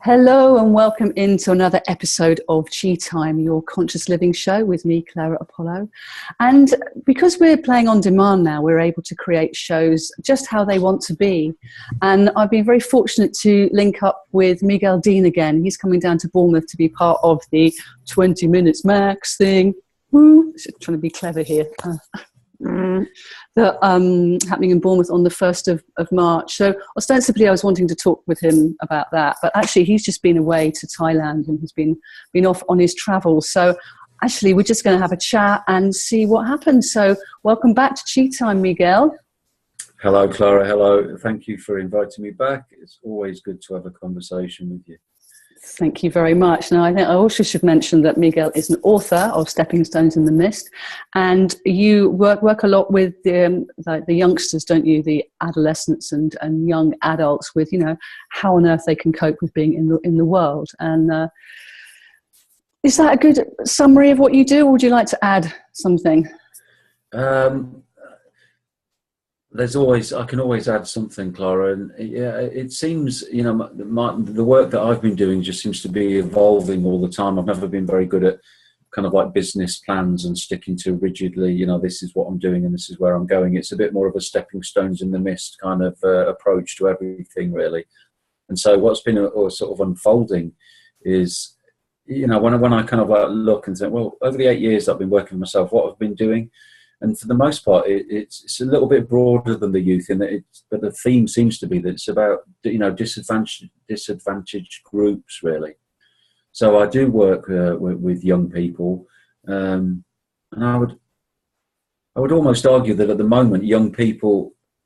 Hello and welcome into another episode of Chi Time, your conscious living show with me, Clara Apollo. And because we're playing on demand now, we're able to create shows just how they want to be. And I've been very fortunate to link up with Miguel again. He's coming down to Bournemouth to be part of the 20 minutes max thing. Woo! Trying to be clever here. Happening in Bournemouth on the 1st of March. So ostensibly I was wanting to talk with him about that, but actually he's just been away to Thailand and he's been off on his travels. So actually we're just going to have a chat and see what happens. So welcome back to Chi Time, Miguel. Hello, Clara. Hello. Thank you for inviting me back. It's always good to have a conversation with you. Thank you very much. Now, I think I also should mention that Miguel is an author of Stepping Stones in the Mist, and you work a lot with the youngsters, don't you? The adolescents and young adults with, how on earth they can cope with being in the world. And is that a good summary of what you do, or would you like to add something? I can always add something, Clara, and yeah, it seems, the work that I've been doing just seems to be evolving all the time. I've never been very good at kind of like business plans and sticking to rigidly, this is what I'm doing and this is where I'm going. It's a bit more of a stepping stones in the mist kind of approach to everything, really. And so what's been sort of unfolding is, when I kind of like look and think, well, over the 8 years I've been working for myself, what I've been doing. And for the most part, it's a little bit broader than the youth, but the theme seems to be that it's about disadvantaged groups, really. So I do work with young people, and I would almost argue that at the moment,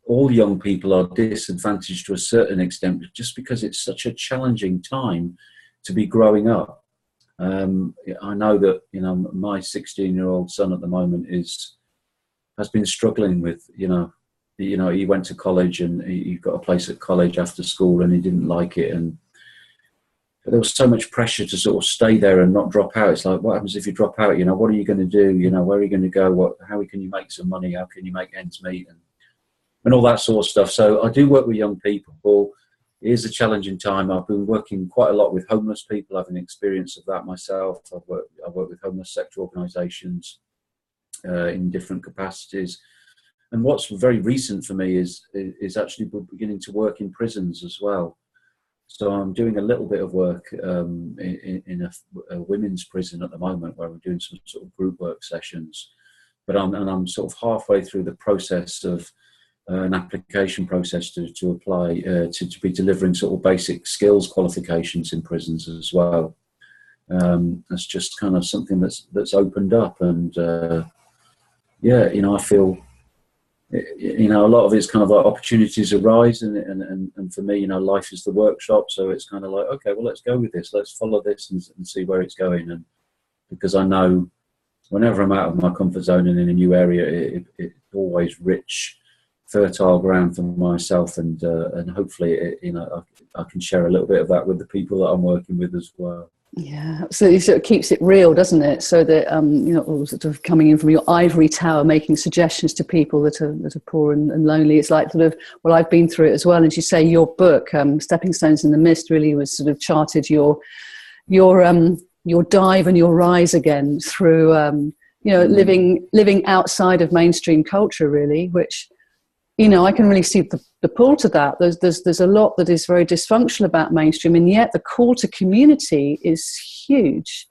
all young people are disadvantaged to a certain extent, just because it's such a challenging time to be growing up. I know that my 16-year-old son at the moment has been struggling with, he went to college and he got a place at college after school and he didn't like it. And there was so much pressure to sort of stay there and not drop out. It's like, what happens if you drop out? What are you going to do? Where are you going to go? How can you make some money? How can you make ends meet? And all that sort of stuff. So I do work with young people. It is a challenging time. I've been working quite a lot with homeless people, having experience of that myself. I work with homeless sector organisations in different capacities, and what's very recent for me is actually beginning to work in prisons as well. So I'm doing a little bit of work in a women's prison at the moment, where I'm doing some sort of group work sessions. But I'm sort of halfway through the process of an application process to apply to be delivering sort of basic skills qualifications in prisons as well. That's just kind of something that's opened up, and I feel, a lot of it's kind of like opportunities arise, and for me, life is the workshop. So it's kind of like, okay, well, let's go with this. Let's follow this and see where it's going. And because I know whenever I'm out of my comfort zone and in a new area, it's always rich, fertile ground for myself. And hopefully, I can share a little bit of that with the people that I'm working with as well. Yeah, absolutely. So it keeps it real, doesn't it? So that sort of coming in from your ivory tower, making suggestions to people that are poor and lonely. It's like sort of, well, I've been through it as well. And as you say, your book, Stepping Stones in the Mist, really was sort of charted your dive and your rise again through living outside of mainstream culture, really, which I can really see the pull to that. There's a lot that is very dysfunctional about mainstream, and yet the call to community is huge.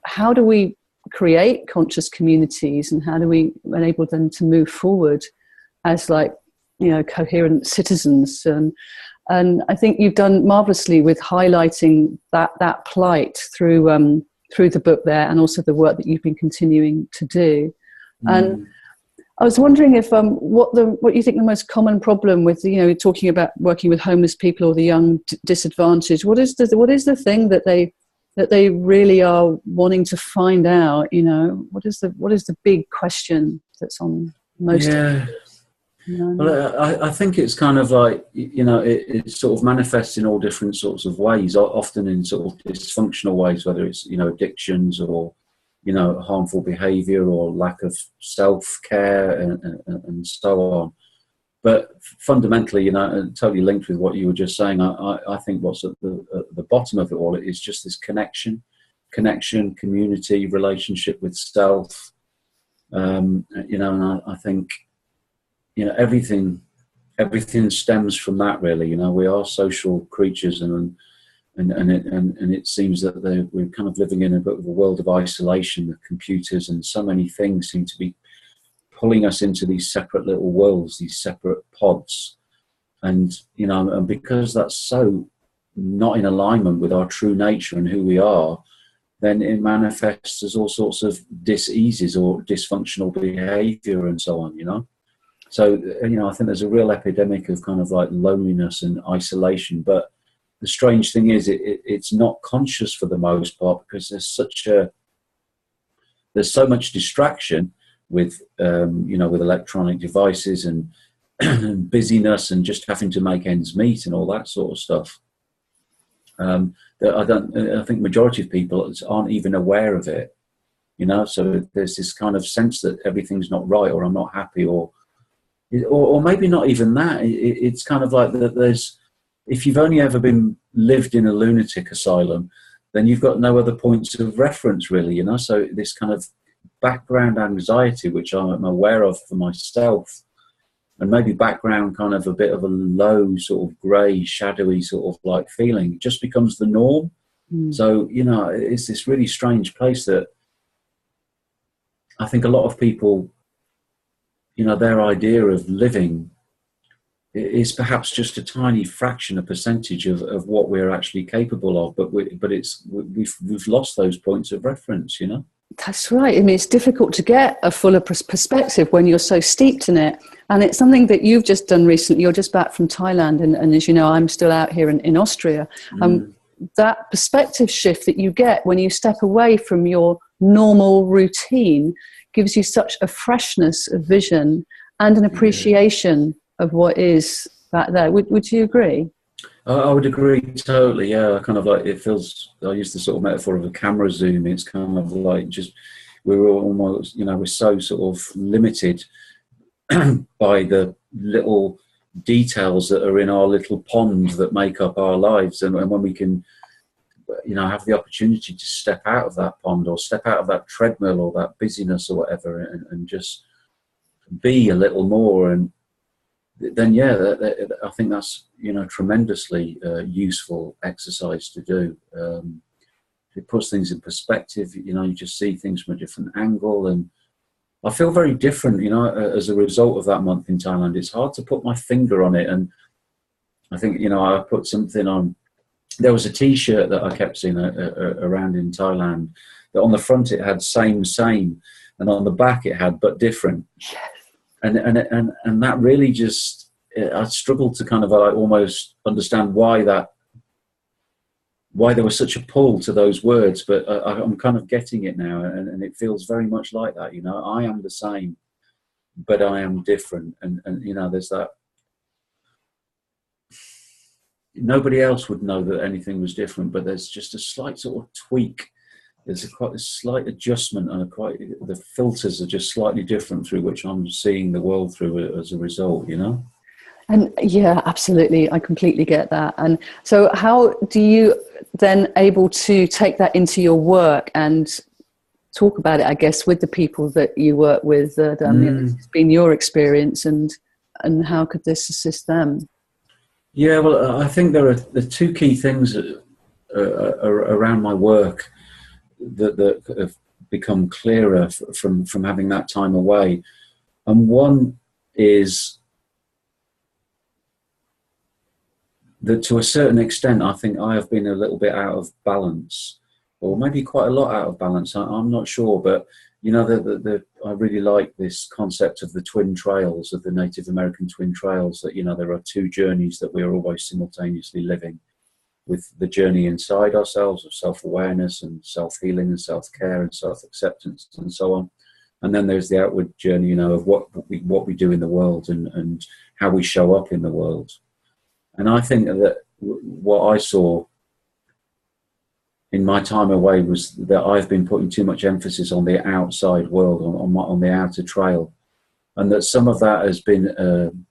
How do we create conscious communities, and how do we enable them to move forward as coherent citizens? And I think you've done marvelously with highlighting that plight through the book there, and also the work that you've been continuing to do. And I was wondering if what you think the most common problem with talking about working with homeless people or the young disadvantaged. What is the thing that they really are wanting to find out? What is the big question that's on most? Yeah. Well, I think it's kind of like it sort of manifests in all different sorts of ways. Often in sort of dysfunctional ways, whether it's addictions or harmful behaviour or lack of self-care and so on. But fundamentally, totally linked with what you were just saying, I think what's at the bottom of it all is just this connection, community, relationship with self. And I think, everything stems from that, really. We are social creatures, and it seems that we're kind of living in a bit of a world of isolation. The computers and so many things seem to be pulling us into these separate little worlds, these separate pods. And because that's so not in alignment with our true nature and who we are, then it manifests as all sorts of diseases or dysfunctional behavior and so on, So, I think there's a real epidemic of kind of like loneliness and isolation. But the strange thing is it's not conscious for the most part, because there's so much distraction with, with electronic devices and busyness and just having to make ends meet and all that sort of stuff. That I think majority of people aren't even aware of it, so there's this kind of sense that everything's not right, or I'm not happy, or maybe not even that. It's kind of like that if you've only ever lived in a lunatic asylum, then you've got no other points of reference, really, so this kind of background anxiety, which I'm aware of for myself, and maybe background kind of a bit of a low sort of grey, shadowy sort of like feeling, just becomes the norm. So, it's this really strange place that I think a lot of people, their idea of living is perhaps just a tiny fraction, a percentage of what we're actually capable of. But we've lost those points of reference, That's right. I mean, it's difficult to get a fuller perspective when you're so steeped in it. And it's something that you've just done recently. You're just back from Thailand. And as you know, I'm still out here in Austria. That perspective shift that you get when you step away from your normal routine gives you such a freshness of vision and an appreciation of what is back there. Would you agree? I would agree totally. Yeah, kind of like it feels. I use the sort of metaphor of a camera zoom. It's kind of like just we're almost, we're so sort of limited by the little details that are in our little pond that make up our lives, and when we can, have the opportunity to step out of that pond or step out of that treadmill or that busyness or whatever, and just be a little more, and then I think that's tremendously useful exercise to do. It puts things in perspective. You just see things from a different angle, and I feel very different. As a result of that month in Thailand, it's hard to put my finger on it. And I think I put something on. There was a T-shirt that I kept seeing around in Thailand. That on the front it had same, and on the back it had but different. Yes. And that really just, I struggled to kind of like almost understand why there was such a pull to those words, but I'm kind of getting it now, and it feels very much like that. I am the same, but I am different, and there's that. Nobody else would know that anything was different, but there's just a slight sort of tweak. There's quite a slight adjustment, and the filters are just slightly different through which I'm seeing the world through as a result, And yeah, absolutely. I completely get that. And so how do you then able to take that into your work and talk about it, I guess, with the people that you work with? It's been your experience, and how could this assist them? Yeah, well, I think there are the two key things around my work that have become clearer from having that time away. And one is that to a certain extent, I think I have been a little bit out of balance, or maybe quite a lot out of balance. I'm not sure, but I really like this concept of the twin trails, of the Native American twin trails, that, there are two journeys that we are always simultaneously living, with the journey inside ourselves of self-awareness and self-healing and self-care and self-acceptance and so on. And then there's the outward journey, of what we do in the world and how we show up in the world. And I think that what I saw in my time away was that I've been putting too much emphasis on the outside world, on the outer trail, and that some of that has been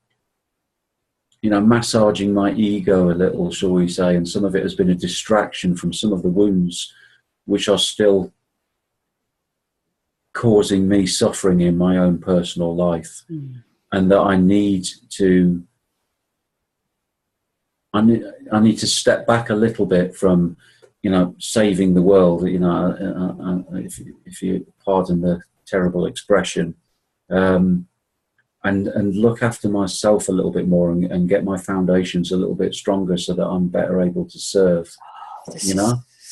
massaging my ego a little, shall we say, and some of it has been a distraction from some of the wounds which are still causing me suffering in my own personal life. And that I need to step back a little bit from, saving the world, if you pardon the terrible expression, and look after myself a little bit more and get my foundations a little bit stronger so that I'm better able to serve,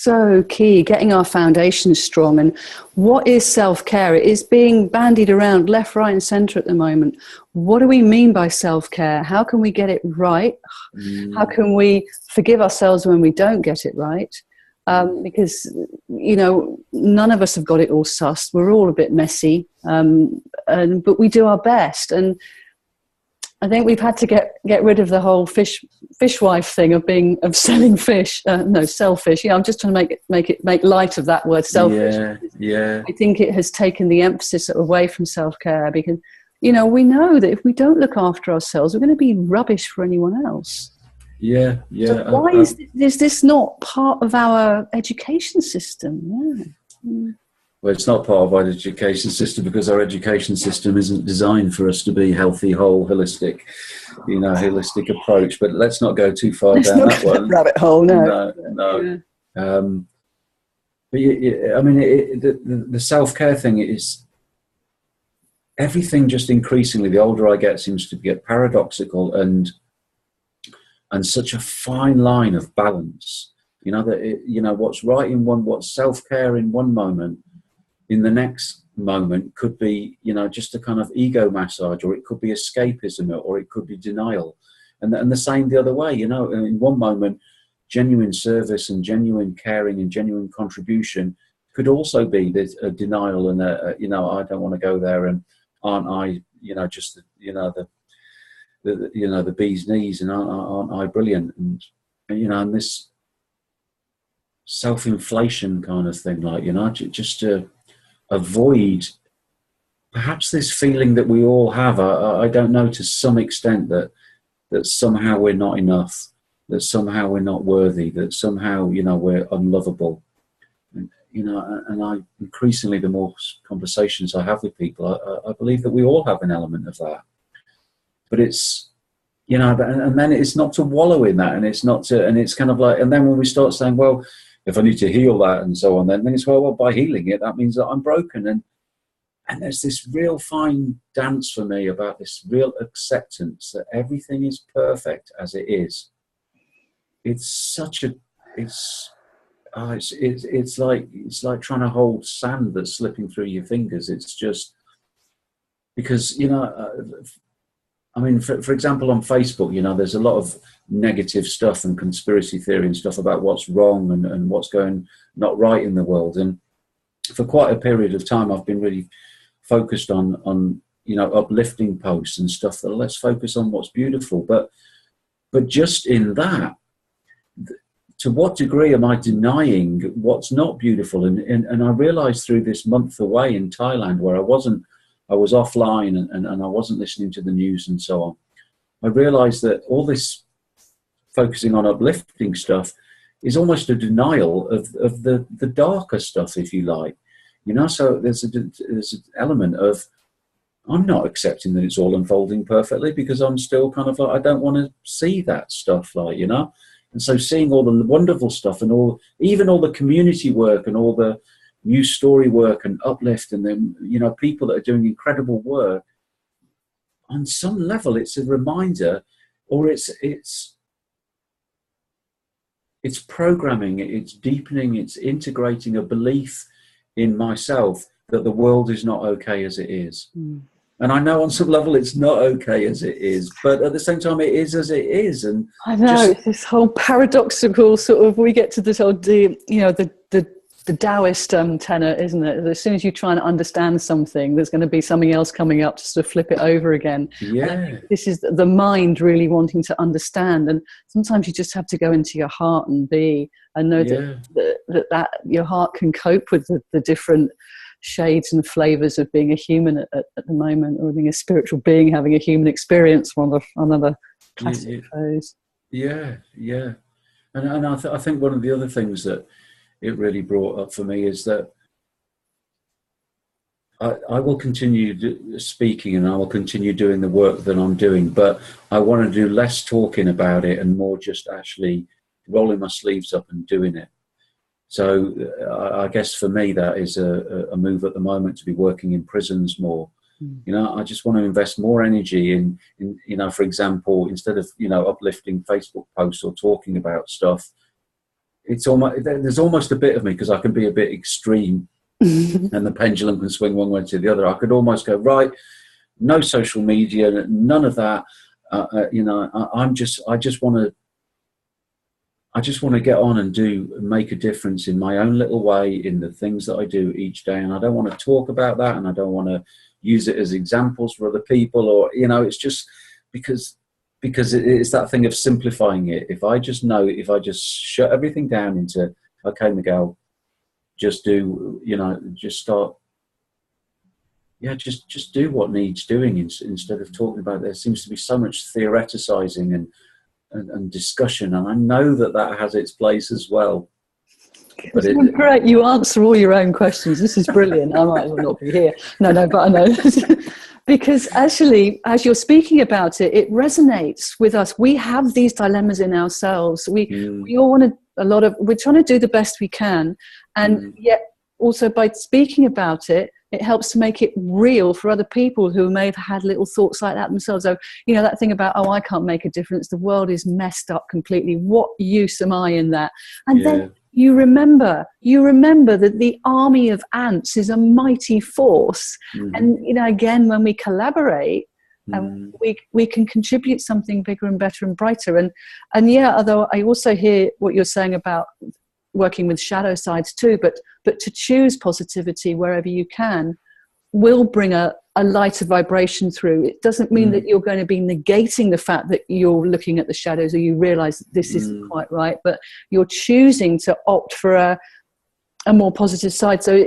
So key, getting our foundations strong. And what is self-care? It is being bandied around left, right and centre at the moment. What do we mean by self-care? How can we get it right? How can we forgive ourselves when we don't get it right? Because, none of us have got it all sussed. We're all a bit messy, but we do our best. And I think we've had to get rid of the whole fishwife thing of selling fish. Selfish. I'm just trying to make light of that word, selfish. Yeah. I think it has taken the emphasis away from self-care because, we know that if we don't look after ourselves, we're going to be rubbish for anyone else. Yeah. So why is this not part of our education system? Yeah. Well, it's not part of our education system because our education system isn't designed for us to be healthy, whole, holistic approach. But let's not go too far down that one. Rabbit hole, no. Yeah. But the self-care thing is everything. Just increasingly, the older I get, seems to get paradoxical and such a fine line of balance. What's right in what's self-care in one moment. In the next moment could be, just a kind of ego massage, or it could be escapism, or it could be denial. And the same the other way, in one moment, genuine service and genuine caring and genuine contribution could also be a denial and I don't want to go there, and aren't I, just, the bee's knees, and aren't I brilliant? And this self-inflation kind of thing, just to avoid perhaps this feeling that we all have, I don't know, to some extent that somehow we're not enough, that somehow we're not worthy, that somehow, we're unlovable. And I increasingly, the more conversations I have with people, I believe that we all have an element of that. But it's, and then it's not to wallow in that, and it's not to, and it's kind of like, and then when we start saying, well, if I need to heal that and so on, then it's, well, by healing it, that means that I'm broken. And there's this real fine dance for me about this real acceptance that everything is perfect as it is. It's like trying to hold sand that's slipping through your fingers. It's just because, for example, on Facebook, there's a lot of negative stuff and conspiracy theory and stuff about what's wrong and what's going not right in the world. And for quite a period of time, I've been really focused on uplifting posts and stuff. That let's focus on what's beautiful. But just in that, to what degree am I denying what's not beautiful? And I realized through this month away in Thailand, where I was offline and I wasn't listening to the news and so on, I realized that all this focusing on uplifting stuff is almost a denial of the darker stuff, if you like. So there's an element of, I'm not accepting that it's all unfolding perfectly, because I'm still kind of like, I don't want to see that stuff, And so seeing all the wonderful stuff and even all the community work and all the new story work and uplift, and then, people that are doing incredible work, on some level, it's a reminder, or it's programming, it's deepening, it's integrating a belief in myself that the world is not okay as it is. And I know on some level it's not okay as it is, but at the same time it is as it is. And I know, it's this whole paradoxical sort of, we get to this whole, the Taoist tenor, isn't it? As soon as you try and understand something, there's going to be something else coming up to sort of flip it over again. Yeah. This is the mind really wanting to understand. And sometimes you just have to go into your heart and be, and know that your heart can cope with the different shades and flavors of being a human at the moment, or being a spiritual being having a human experience on another Classic phrase. Yeah, yeah. And I think one of the other things that it really brought up for me is that I will continue speaking and I will continue doing the work that I'm doing, but I want to do less talking about it and more just actually rolling my sleeves up and doing it. So I guess for me that is a move at the moment, to be working in prisons more. You know, I just want to invest more energy in, you know, for example, instead of, you know, uplifting Facebook posts or talking about stuff, there's almost a bit of me, because I can be a bit extreme and the pendulum can swing one way to the other. I could almost go, right, no social media, none of that. You know, I just want to get on and make a difference in my own little way in the things that I do each day. And I don't want to talk about that, and I don't want to use it as examples for other people, or, you know, it's just because it's that thing of simplifying it. If I just shut everything down into, okay, Miguel, just do, you know, just start, just do what needs doing instead of talking about it. There seems to be so much theoreticizing and discussion, and I know that has its place as well. But great, you answer all your own questions. This is brilliant. I might as well not be here. No, but I know. Because actually, as you're speaking about it, it resonates with us. We have these dilemmas in ourselves. We all want we're trying to do the best we can. And yet also by speaking about it, it helps to make it real for other people who may have had little thoughts like that themselves. So, you know, that thing about, oh, I can't make a difference. The world is messed up completely. What use am I in that? And then you remember that the army of ants is a mighty force. And, you know, again, when we collaborate, we can contribute something bigger and better and brighter. And yeah, although I also hear what you're saying about working with shadow sides too, but to choose positivity wherever you can will bring a lighter vibration through. It doesn't mean that you're going to be negating the fact that you're looking at the shadows or you realize that this isn't quite right, but you're choosing to opt for a more positive side. So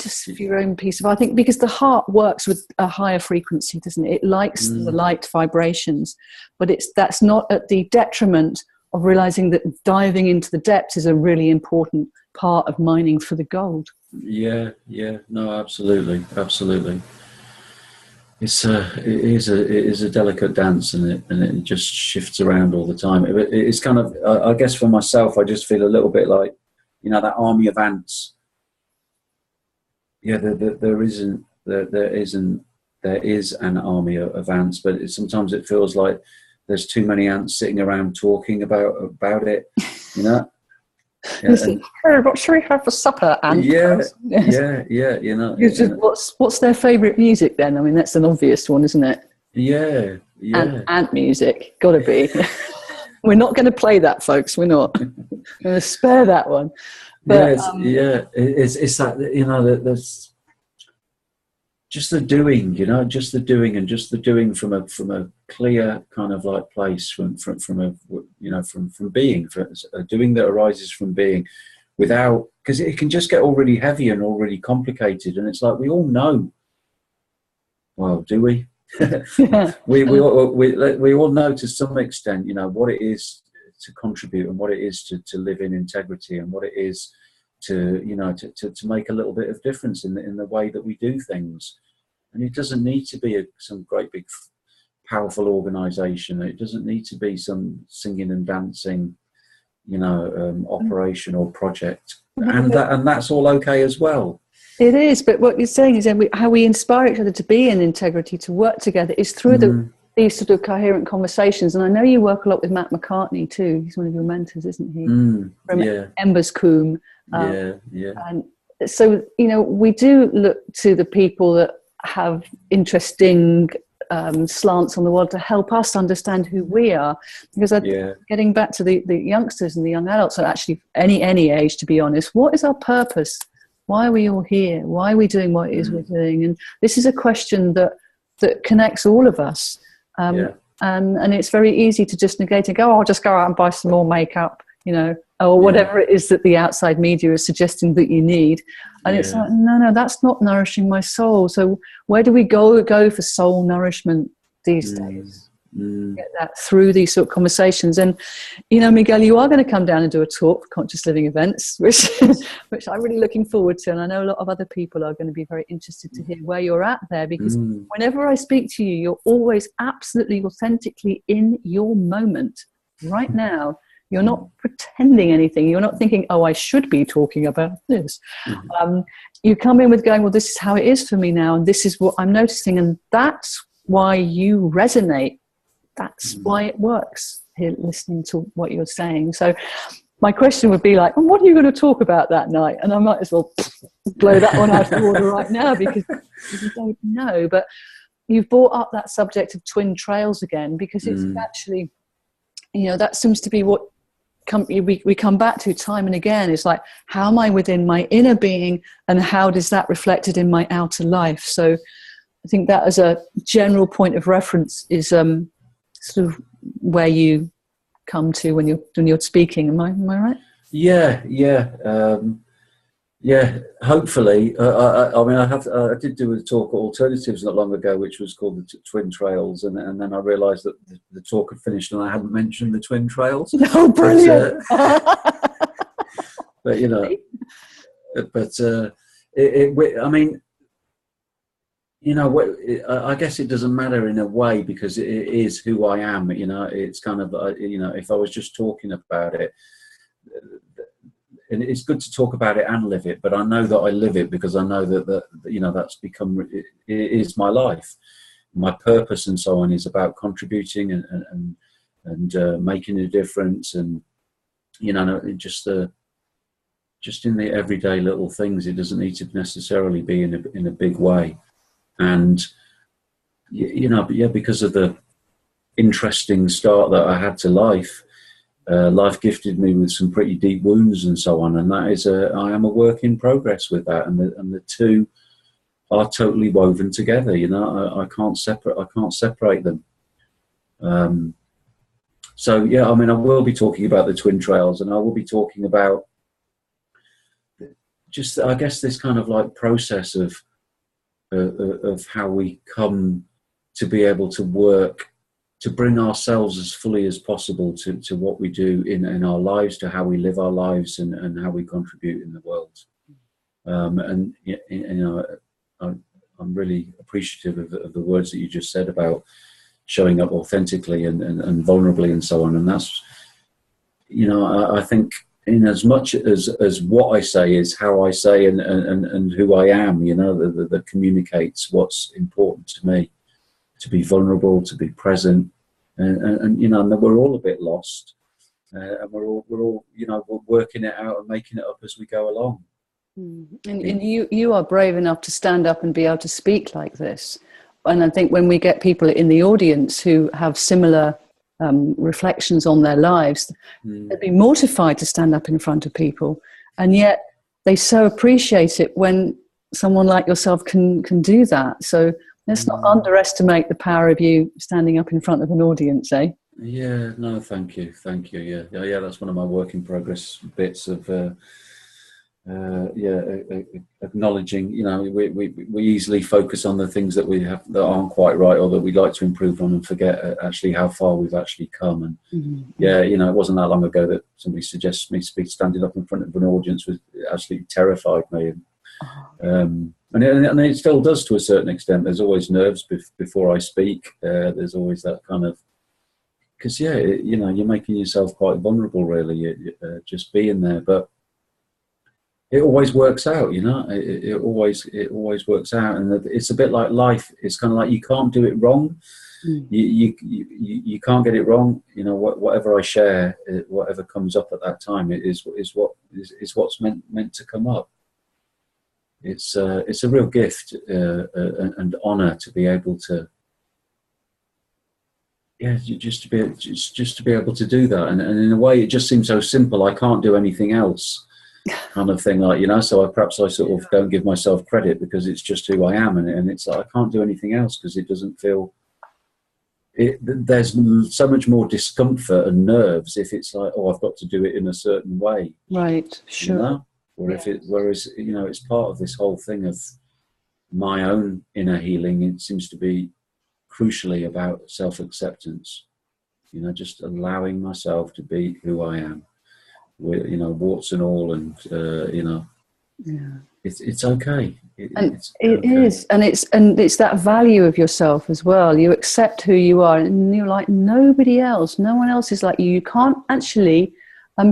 just for your own peace of, I think, because the heart works with a higher frequency, doesn't it? It likes the light vibrations, but that's not at the detriment of realizing that diving into the depths is a really important part of mining for the gold. Yeah, no, absolutely. It is a delicate dance, and it just shifts around all the time. It's kind of, I guess for myself, I just feel a little bit like, you know, that army of ants. Yeah, there is an army of ants, but sometimes it feels like there's too many ants sitting around talking about it, you know. Hey, what should we have for supper? Ant? Yeah, you know. What's their favourite music then? I mean, that's an obvious one, isn't it? Yeah. Ant music, gotta be. We're not going to play that, folks. We're not. We're going to spare that one. But, it's that, you know, there's just the doing, you know, just the doing, and just the doing from a clear kind of like place, from being, for a doing that arises from being, without, because it can just get already heavy and already complicated, and it's like we all know. Well, do we? we all know to some extent, you know, what it is to contribute and what it is to live in integrity, and what it is to, you know, to make a little bit of difference in the way that we do things. And it doesn't need to be some great big powerful organization. It doesn't need to be some singing and dancing, you know, operation or project, and that's all okay as well. It is, but what you're saying is how we inspire each other to be in integrity, to work together, is through these sort of coherent conversations. And I know you work a lot with Matt McCartney too. He's one of your mentors, isn't he? From Embers Coombe. And so, you know, we do look to the people that have interesting slants on the world to help us understand who we are. Because getting back to the youngsters and the young adults, or actually any age, to be honest, what is our purpose? Why are we all here? Why are we doing what it is we're doing? And this is a question that connects all of us. And it's very easy to just negate and go, oh, I'll just go out and buy some more makeup, you know, or whatever it is that the outside media is suggesting that you need. And it's like, no, that's not nourishing my soul. So where do we go for soul nourishment these days? Get that through these sort of conversations. And, you know, Miguel, you are going to come down and do a talk for Conscious Living events, which I'm really looking forward to. And I know a lot of other people are going to be very interested to hear where you're at there, because whenever I speak to you, you're always absolutely authentically in your moment right now. You're not pretending anything. You're not thinking, oh, I should be talking about this. You come in with going, well, this is how it is for me now, and this is what I'm noticing. And that's why you resonate. That's why it works, here listening to what you're saying. So my question would be like, well, what are you going to talk about that night? And I might as well blow that one out of the water right now, because you don't know. But you've brought up that subject of twin trails again, because it's actually, you know, that seems to be what we come back to time and again. It's like, how am I within my inner being, and how does that reflected in my outer life? So I think that as a general point of reference is sort of where you come to when you're speaking. Am I right? Yeah. Hopefully, I mean, I did do a talk at Alternatives not long ago, which was called the Twin Trails, and then I realised that the talk had finished and I hadn't mentioned the Twin Trails. Oh, brilliant! But you know, I mean, you know, I guess it doesn't matter in a way, because it is who I am. You know, it's kind of, you know, if I was just talking about it, and it's good to talk about it and live it, but I know that I live it, because I know that you know, that's become, it is my life. My purpose and so on is about contributing and making a difference, and you know, just in the everyday little things. It doesn't need to necessarily be in a big way. And you know, but yeah, because of the interesting start that I had to life, life gifted me with some pretty deep wounds and so on, and that is I am a work in progress with that, and the two are totally woven together. You know, I can't separate them. So yeah, I mean, I will be talking about the twin trails, and I will be talking about just, I guess, this kind of like process of how we come to be able to work to bring ourselves as fully as possible to what we do in our lives, to how we live our lives, and how we contribute in the world. And you know, I'm really appreciative of the words that you just said about showing up authentically and vulnerably and so on. And that's, you know, I think, in as much as what I say is how I say and who I am, you know, that communicates what's important to me, to be vulnerable, to be present, and you know, and we're all a bit lost, and we're all you know, we're working it out and making it up as we go along. And you are brave enough to stand up and be able to speak like this. And I think when we get people in the audience who have similar reflections on their lives, they'd be mortified to stand up in front of people, and yet they so appreciate it when someone like yourself can do that. So let's not underestimate the power of you standing up in front of an audience, eh? Yeah, no, thank you. Yeah, that's one of my work in progress bits of acknowledging, you know, we easily focus on the things that we have that aren't quite right, or that we'd like to improve on, and forget actually how far we've actually come. And yeah, you know, it wasn't that long ago that somebody suggested me standing up in front of an audience was absolutely terrified me. And it still does to a certain extent. There's always nerves before I speak. There's always that kind of, because yeah, you know, you're making yourself quite vulnerable, really, just being there. But it always works out, you know. It always works out, and it's a bit like life. It's kind of like you can't do it wrong. You can't get it wrong. You know, whatever I share, whatever comes up at that time, is what's meant to come up. It's a real gift and honor to be able to, yeah, just to be able to do that. And in a way, it just seems so simple. I can't do anything else, kind of thing, like, you know. So perhaps I sort of don't give myself credit, because it's just who I am, and it's like I can't do anything else, because it doesn't feel. There's so much more discomfort and nerves if it's like, oh, I've got to do it in a certain way, right? Sure. You know? Whereas, you know, it's part of this whole thing of my own inner healing. It seems to be crucially about self-acceptance. Just allowing myself to be who I am, with, warts and all, and Yeah. it's okay. And it okay. is, and it's that value of yourself as well. You accept who you are, and you're like nobody else. No one else is like you. You can't actually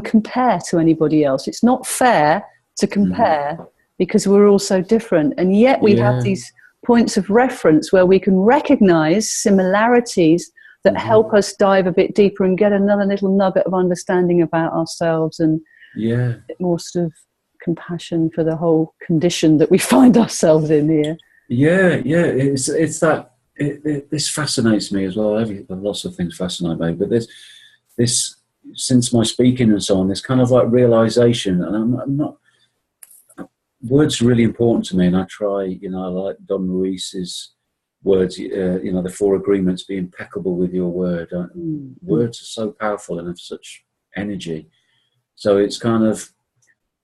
compare to anybody else. It's not fair to compare because we're all so different, and yet we have these points of reference where we can recognize similarities that help us dive a bit deeper and get another little nugget of understanding about ourselves, and a bit more sort of compassion for the whole condition that we find ourselves in here. It's that this fascinates me as well. Lots of things fascinate me, but this since my speaking and so on, this kind of like realization, and I'm not words are really important to me, and I try, I like Don Ruiz's words, the 4 agreements: be impeccable with your word. Words are so powerful and have such energy. So it's kind of,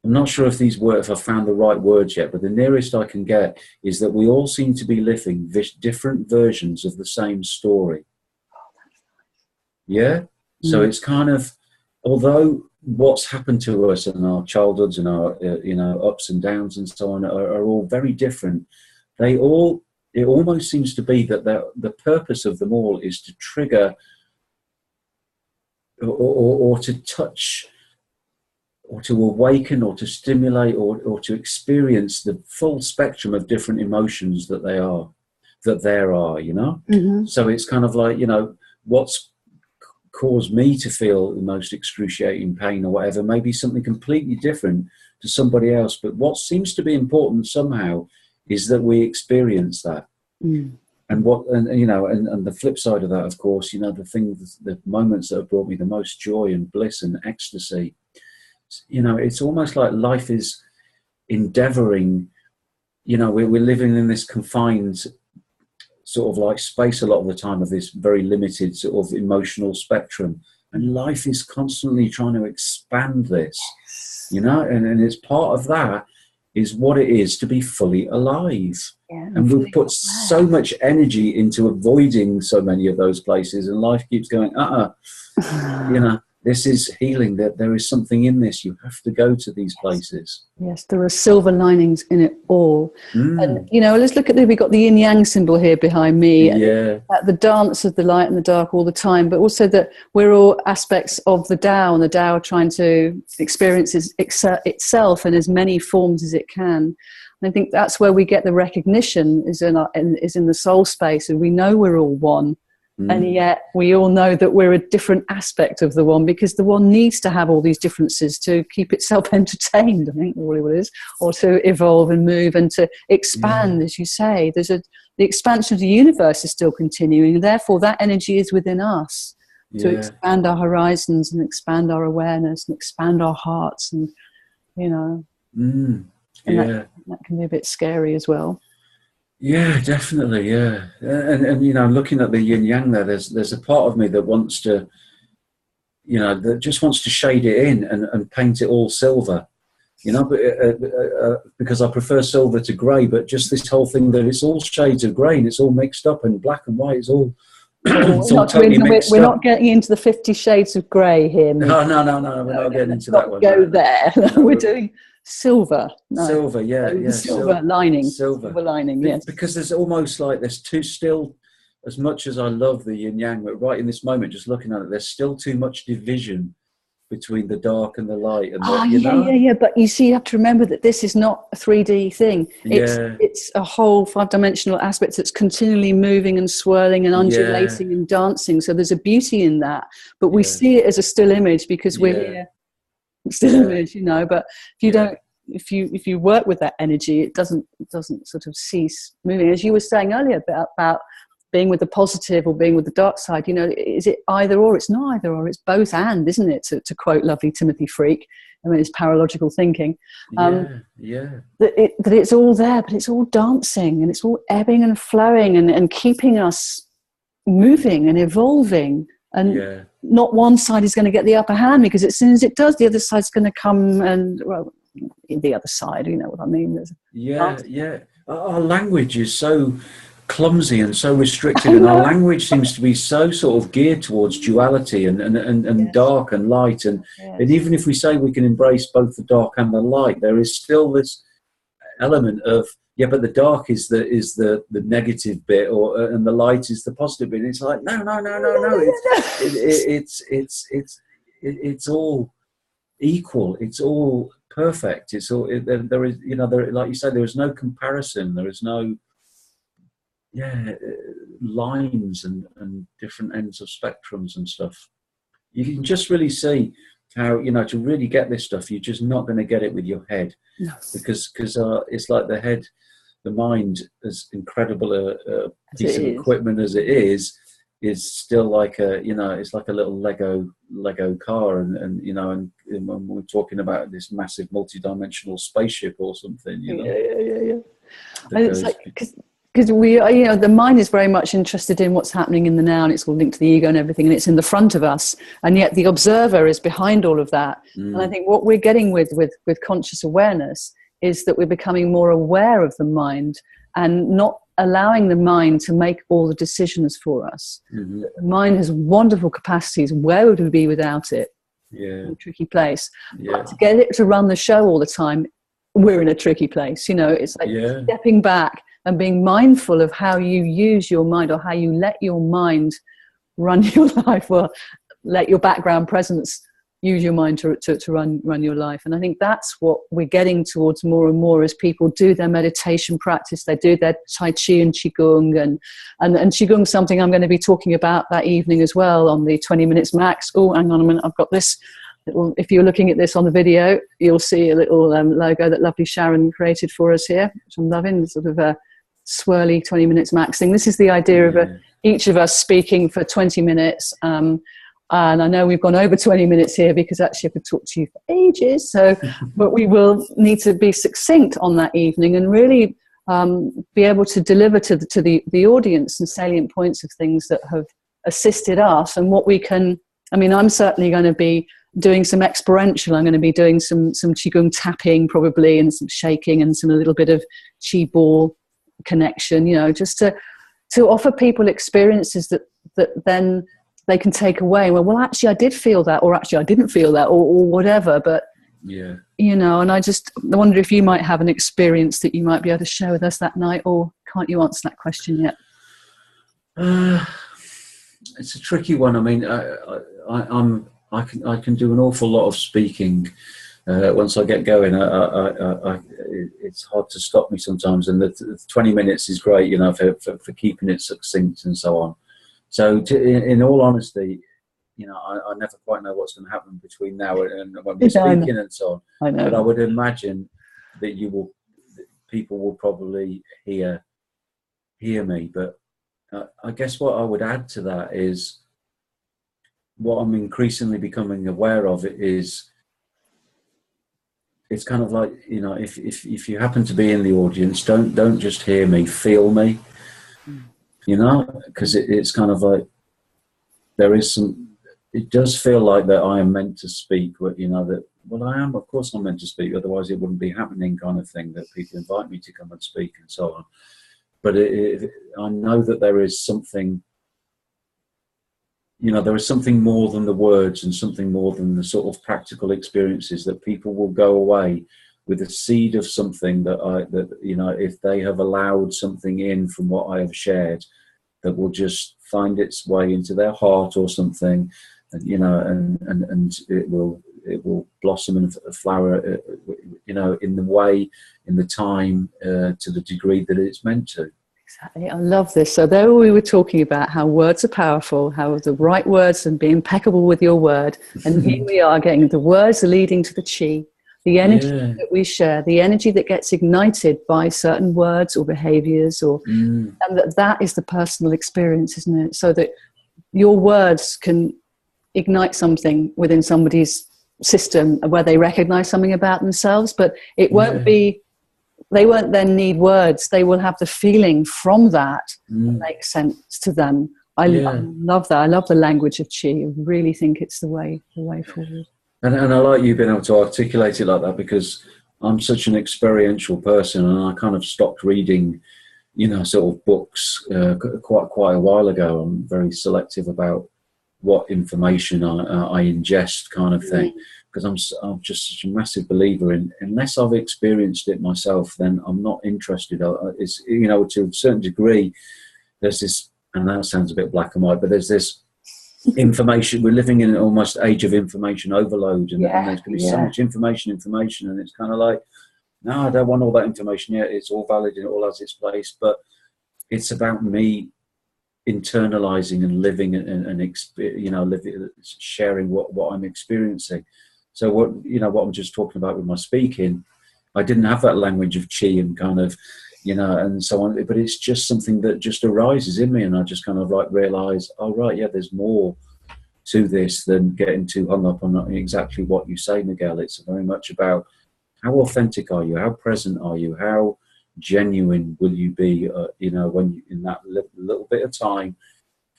I'm not sure if if I've found the right words yet, but the nearest I can get is that we all seem to be living different versions of the same story. Yeah? So it's kind of, although what's happened to us in our childhoods and our, ups and downs and so on are all very different, it almost seems to be that the purpose of them all is to trigger or to touch or to awaken or to stimulate or to experience the full spectrum of different emotions that there are. So it's kind of like, what's caused me to feel the most excruciating pain or whatever may be something completely different to somebody else. But what seems to be important somehow is that we experience that. And the flip side of that, of course, the moments that have brought me the most joy and bliss and ecstasy, it's almost like life is endeavoring, we're living in this confined sort of like space a lot of the time of this very limited sort of emotional spectrum, and life is constantly trying to expand this, and it's part of that is what it is to be fully alive. And we've put so much energy into avoiding so many of those places, and life keeps going, this is healing, that there is something in this. You have to go to these places. Yes, there are silver linings in it all. And, let's look at we've got the yin yang symbol here behind me. Yeah. The dance of the light and the dark all the time, but also that we're all aspects of the Tao, and the Tao trying to experience itself in as many forms as it can. And I think that's where we get the recognition is in the soul space, and we know we're all one. And yet we all know that we're a different aspect of the one, because the one needs to have all these differences to keep itself entertained, I think really it is, or to evolve and move and to expand, as you say. The expansion of the universe is still continuing, and therefore that energy is within us to expand our horizons and expand our awareness and expand our hearts, and that can be a bit scary as well. Yeah, definitely. Yeah, and looking at the yin yang there's a part of me that wants to, that just wants to shade it in and paint it all silver, but because I prefer silver to grey. But just this whole thing that it's all shades of grey and it's all mixed up, and black and white is all. We're not getting into the 50 Shades of Grey here. No, we're not getting into that one. Go there. We're doing silver. Silver, silver lining. Silver lining, yes. Because there's almost like there's still, as much as I love the yin yang, but right in this moment, just looking at it, there's still too much division between the dark and the light. And But you see, you have to remember that this is not a 3D thing. It's a whole 5-dimensional aspect that's continually moving and swirling and undulating and dancing. So there's a beauty in that. But we see it as a still image because we're here. Still image, but if you don't, if you work with that energy, it doesn't sort of cease moving. As you were saying earlier about being with the positive or being with the dark side, is it either or? It's not either or, it's both and, isn't it? To quote lovely Timothy Freak, it's paralogical thinking. That it's all there, but it's all dancing and it's all ebbing and flowing and keeping us moving and evolving. And not one side is going to get the upper hand, because as soon as it does, the other side's going to come and, the other side, you know what I mean? Our language is so clumsy and so restricted, and our language seems to be so sort of geared towards duality and Yes. dark and light, and Yes. and even if we say we can embrace both the dark and the light, there is still this element of, yeah, but the dark is the negative bit, or and the light is the positive bit. And it's like, no, it's all equal, it's all perfect, it's all there is, you know, there, like you say, there is no comparison, there is no lines and different ends of spectrums and stuff. You can just really see how, you know, to really get this stuff, you're just not going to get it with your head. No. because it's like the mind, as incredible a piece of equipment as it is still like a, you know, it's like a little Lego car, and you know, and when we're talking about this massive multi-dimensional spaceship or something, you know. Yeah. And it's like, because we are, you know, the mind is very much interested in what's happening in the now, and it's all linked to the ego and everything, and it's in the front of us, and yet the observer is behind all of that. And I think what we're getting with conscious awareness is that we're becoming more aware of the mind and not allowing the mind to make all the decisions for us. The mind has wonderful capacities. Where would we be without it? Yeah. A tricky place. But to get it to run the show all the time, we're in a tricky place. You know, it's like stepping back and being mindful of how you use your mind, or how you let your mind run your life, or let your background presence use your mind to run your life. And I think that's what we're getting towards more and more as people do their meditation practice. They do their Tai Chi and Qigong, and Qigong, something I'm going to be talking about that evening as well on the 20 Minutes Max. Oh, hang on a minute, I've got this little, if you're looking at this on the video, you'll see a little logo that lovely Sharon created for us here, which I'm loving, sort of a swirly 20 Minutes Max thing. This is the idea of each of us speaking for 20 minutes. And I know we've gone over 20 minutes here, because actually I could talk to you for ages. So, but we will need to be succinct on that evening and really be able to deliver to the audience some salient points of things that have assisted us, and what we can. I mean, I'm certainly going to be doing some experiential. I'm going to be doing some Qigong tapping probably, and some shaking, and a little bit of Qi ball connection, you know, just to offer people experiences that then they can take away. Well, actually I did feel that, or actually I didn't feel that, or whatever. But you know, and I wonder if you might have an experience that you might be able to share with us that night, or can't you answer that question yet? It's a tricky one. I mean, I can do an awful lot of speaking. Once I get going, it's hard to stop me sometimes, and the 20 minutes is great, you know, for keeping it succinct and so on. So, in all honesty, you know, I never quite know what's going to happen between now and when we're speaking and so on. I know. But I would imagine that people will probably hear me. But I guess what I would add to that is, what I'm increasingly becoming aware of is, it's kind of like, you know, if you happen to be in the audience, don't just hear me, feel me. You know, because it's kind of like, it does feel like that I am meant to speak, but, you know, that, well, I am, of course I'm meant to speak, otherwise it wouldn't be happening, kind of thing, that people invite me to come and speak and so on. But I know that there is something, you know, there is something more than the words, and something more than the sort of practical experiences, that people will go away with a seed of something that you know, if they have allowed something in from what I have shared, that will just find its way into their heart or something, and, you know, and it will blossom and flower, you know, in the time, to the degree that it's meant to. Exactly. I love this. So there we were talking about how words are powerful, how the right words, and be impeccable with your word. And here we are getting the words are leading to the Qi, the energy that we share, the energy that gets ignited by certain words or behaviors, or and that is the personal experience, isn't it? So that your words can ignite something within somebody's system where they recognize something about themselves, but it won't be, they won't then need words. They will have the feeling from that makes sense to them. I love that. I love the language of Qi. I really think it's the way forward. And I like you being able to articulate it like that, because I'm such an experiential person, and I kind of stopped reading, sort of books quite a while ago. I'm very selective about what information I ingest, kind of thing, because I'm just such a massive believer in, unless I've experienced it myself, then I'm not interested. It's, to a certain degree, there's this, and that sounds a bit black and white, but there's this information. We're living in an almost age of information overload, and there's going to be so much information, and it's kind of like, no, I don't want all that information yet. It's all valid and it all has its place, but it's about me internalizing and living and sharing what I'm experiencing. So what I'm just talking about with my speaking, I didn't have that language of chi and kind of, and so on, but it's just something that just arises in me, and I just kind of like realize, oh right, yeah, there's more to this than getting too hung up on exactly what you say, Miguel. It's very much about how authentic are you, how present are you, how genuine will you be, when you, in that little bit of time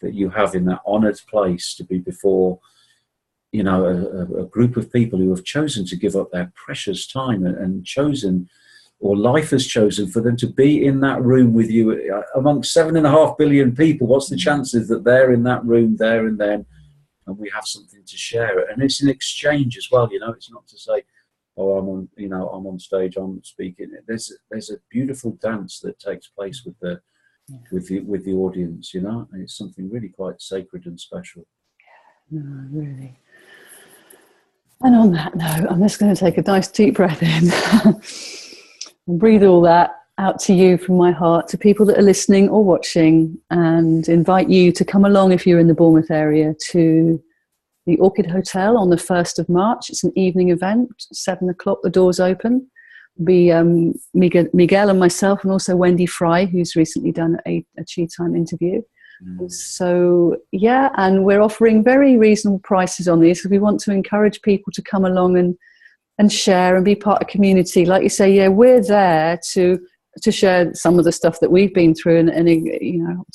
that you have in that honoured place to be before, a group of people who have chosen to give up their precious time and chosen, or life has chosen for them to be in that room with you amongst 7.5 billion people. What's the chances that they're in that room there and then, and we have something to share? And it's an exchange as well. It's not to say, oh, I'm on stage, I'm speaking. There's a beautiful dance that takes place with the audience. It's something really quite sacred and special. No, really. And on that note, I'm just going to take a nice deep breath in and breathe all that out to you from my heart, to people that are listening or watching, and invite you to come along if you're in the Bournemouth area to the Orchid Hotel on the 1st of March. It's an evening event, 7 o'clock, the doors open. Be Miguel and myself, and also Wendy Fry, who's recently done a Chi Time interview. So, and we're offering very reasonable prices on these, because we want to encourage people to come along and share and be part of community. Like you say, we're there to share some of the stuff that we've been through and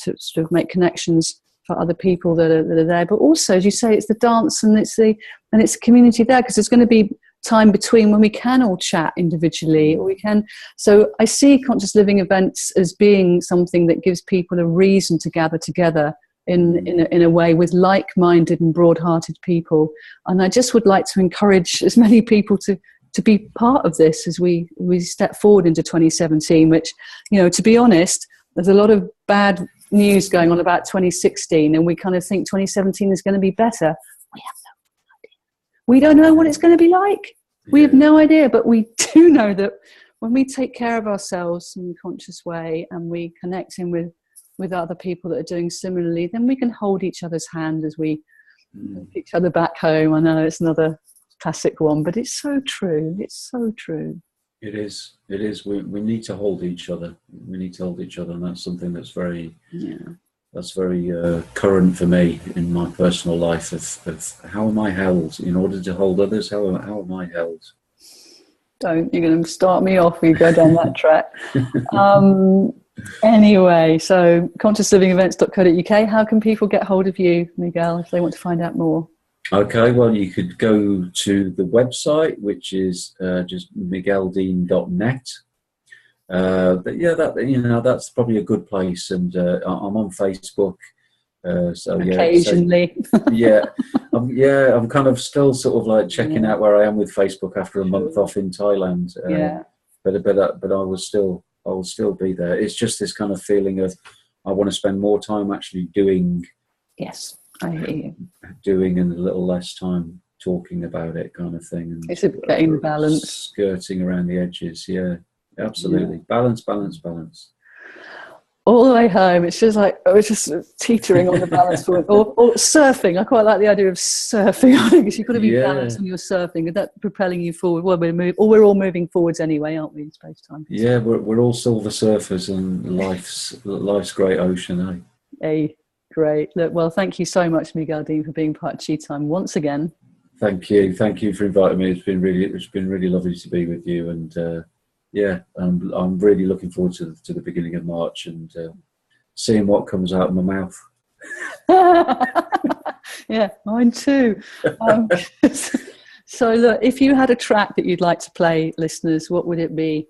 to sort of make connections for other people that are there. But also, as you say, it's the dance and it's community there, because there's going to be time between when we can all chat individually, or we can. So I see conscious living events as being something that gives people a reason to gather together in a way with like-minded and broad-hearted people. And I just would like to encourage as many people to be part of this as we step forward into 2017, which, to be honest, there's a lot of bad news going on about 2016, and we kind of think 2017 is going to be better. We have no idea. We don't know what it's going to be like. We have no idea, but we do know that when we take care of ourselves in a conscious way, and we connect in with other people that are doing similarly, then we can hold each other's hand as we take each other back home. I know it's another classic one, but it's so true. It's so true. It is. We need to hold each other. And that's something that's very, current for me in my personal life. Of how am I held in order to hold others? How am I held? You're going to start me off. We go down that track. Anyway, so consciouslivingevents.co.uk. How can people get hold of you, Miguel, if they want to find out more? Okay, well, you could go to the website, which is just migueldean.net. That's probably a good place, and I'm on Facebook. Occasionally. I'm kind of still sort of like checking out where I am with Facebook after a month off in Thailand. But I will still be there. It's just this kind of feeling of I want to spend more time actually doing. Yes. I hear you. Doing and a little less time talking about it, kind of thing. And it's getting balance. Skirting around the edges, absolutely. Yeah. Balance. All the way home, it's just like, we're just teetering on the balance point. Or surfing. I quite like the idea of surfing, because you've got to be balanced when you're surfing, and that's propelling you forward. Well, we're all moving forwards anyway, aren't we, in space-time? Yeah, we're all silver surfers, and life's great ocean, Hey. Great. Look, well, thank you so much, Miguel Dean, for being part of Chi Time once again. Thank you for inviting me. It's been really lovely to be with you, and I'm really looking forward to the beginning of March and seeing what comes out of my mouth. Yeah, mine too. So, look, if you had a track that you'd like to play, listeners, what would it be?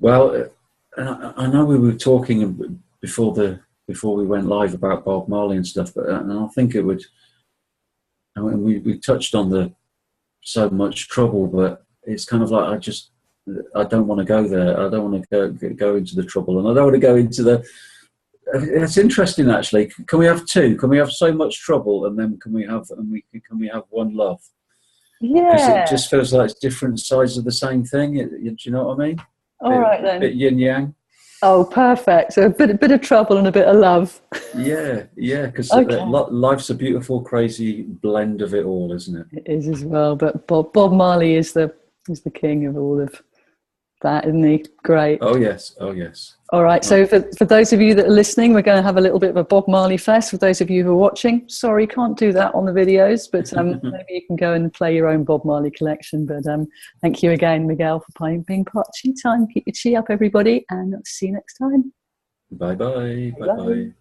Well, I know we were talking before we went live about Bob Marley and stuff, but and I think it would. I mean, we touched on the so much trouble, but it's kind of like I don't want to go there. I don't want to go into the trouble, and I don't want to go into the. It's interesting, actually. Can we have two? Can we have so much trouble, and then can we have one love? Yeah. Because it just feels like it's different sides of the same thing. Do you know what I mean? All right then. Bit yin yang. Oh, perfect. So a bit of trouble and a bit of love. Yeah, because Okay. life's a beautiful, crazy blend of it all, isn't it? It is as well. But Bob Marley is the king of all of that, isn't he? Great. Oh yes. All right. So for those of you that are listening, we're going to have a little bit of a Bob Marley fest. For those of you who are watching, sorry, can't do that on the videos, but maybe you can go and play your own Bob Marley collection. But thank you again, Miguel, for being part of Tea Time. Keep your chi up, everybody, and I'll see you next time. Bye bye.